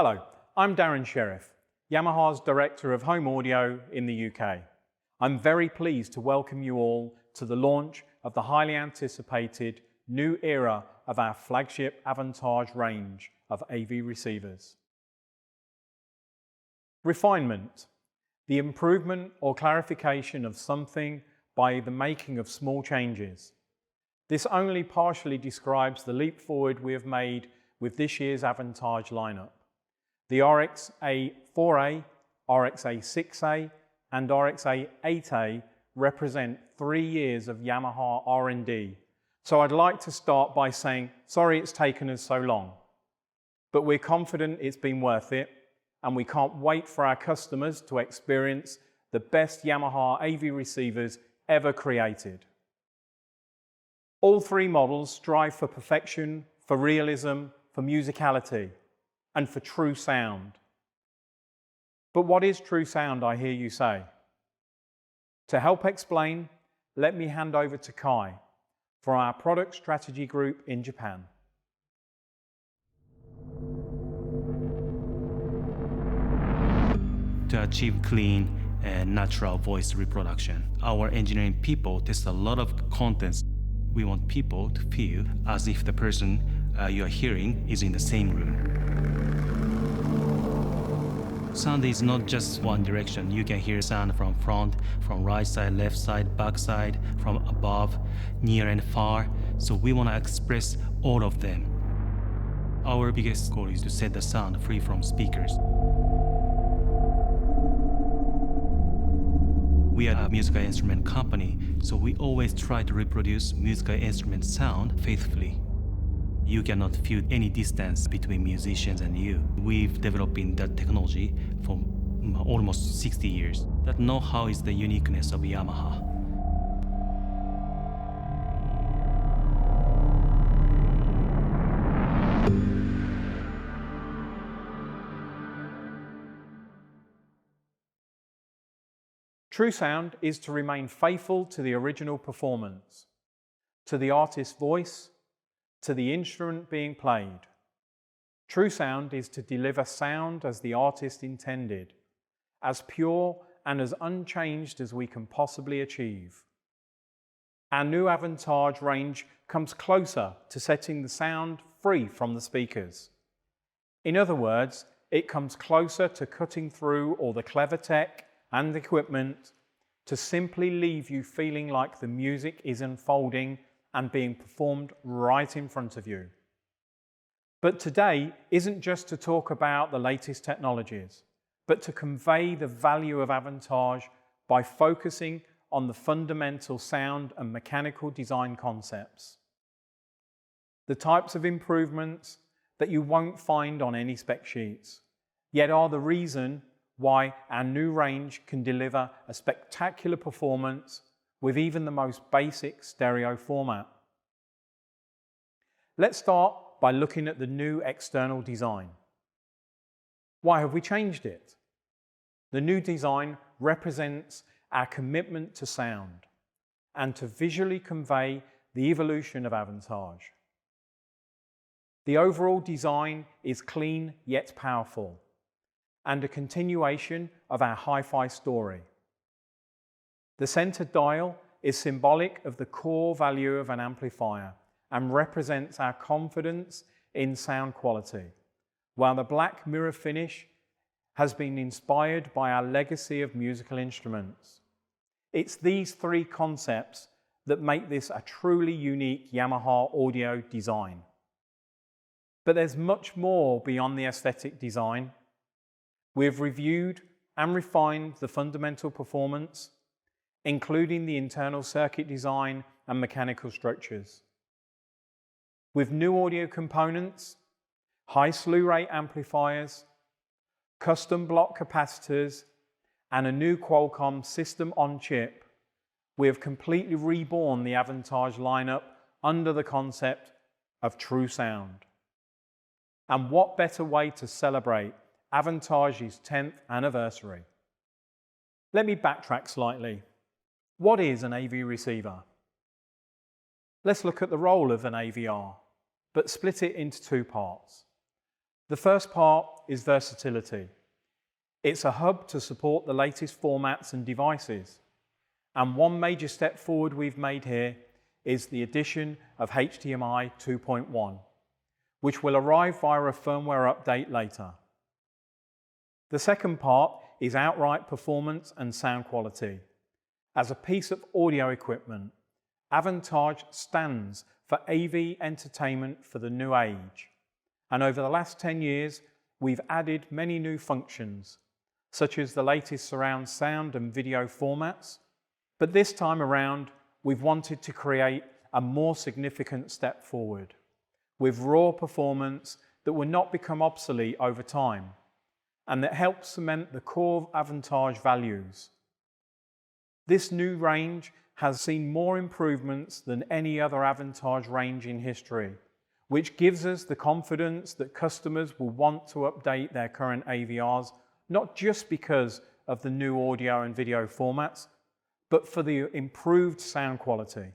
Hello, I'm Darren Sheriff, Yamaha's Director of Home Audio in the UK. I'm very pleased to welcome you all to the launch of the highly anticipated new era of our flagship AVENTAGE range of AV receivers. Refinement, the improvement or clarification of something by the making of small changes. This only partially describes the leap forward we have made with this year's AVENTAGE lineup. The RX-A 4A, RX-A 6A and RX-A 8A represent 3 years of Yamaha R&D. So I'd like to start by saying, sorry it's taken us so long, but we're confident it's been worth it and we can't wait for our customers to experience the best Yamaha AV receivers ever created. All 3 models strive for perfection, for realism, for musicality, and for true sound. But what is true sound, I hear you say? To help explain, let me hand over to Kai for our product strategy group in Japan. To achieve clean and natural voice reproduction, our engineering people test a lot of contents. We want people to feel as if the person you are hearing is in the same room. Sound is not just one direction. You can hear sound from front, from right side, left side, back side, from above, near and far. So we want to express all of them. Our biggest goal is to set the sound free from speakers. We are a musical instrument company, so we always try to reproduce musical instrument sound faithfully. You cannot feel any distance between musicians and you. We've developed that technology for almost 60 years. That know-how is the uniqueness of Yamaha. True sound is to remain faithful to the original performance, to the artist's voice, to the instrument being played. True sound is to deliver sound as the artist intended, as pure and as unchanged as we can possibly achieve. Our new AVENTAGE range comes closer to setting the sound free from the speakers. In other words, it comes closer to cutting through all the clever tech and equipment to simply leave you feeling like the music is unfolding and being performed right in front of you. But today isn't just to talk about the latest technologies, but to convey the value of AVENTAGE by focusing on the fundamental sound and mechanical design concepts. The types of improvements that you won't find on any spec sheets, yet are the reason why our new range can deliver a spectacular performance with even the most basic stereo format. Let's start by looking at the new external design. Why have we changed it? The new design represents our commitment to sound and to visually convey the evolution of AVENTAGE. The overall design is clean yet powerful and a continuation of our hi-fi story. The center dial is symbolic of the core value of an amplifier and represents our confidence in sound quality, while the black mirror finish has been inspired by our legacy of musical instruments. It's these 3 concepts that make this a truly unique Yamaha audio design. But there's much more beyond the aesthetic design. We've reviewed and refined the fundamental performance, including the internal circuit design and mechanical structures. With new audio components, high slew rate amplifiers, custom block capacitors, and a new Qualcomm system on chip, we have completely reborn the AVENTAGE lineup under the concept of true sound. And what better way to celebrate AVENTAGE's 10th anniversary? Let me backtrack slightly. What is an AV receiver? Let's look at the role of an AVR, but split it into 2 parts. The first part is versatility. It's a hub to support the latest formats and devices. And one major step forward we've made here is the addition of HDMI 2.1, which will arrive via a firmware update later. The second part is outright performance and sound quality. As a piece of audio equipment, AVENTAGE stands for AV entertainment for the new age. And over the last 10 years, we've added many new functions, such as the latest surround sound and video formats. But this time around, we've wanted to create a more significant step forward, with raw performance that will not become obsolete over time, and that helps cement the core AVENTAGE values. This new range has seen more improvements than any other AVENTAGE range in history, which gives us the confidence that customers will want to update their current AVRs, not just because of the new audio and video formats, but for the improved sound quality.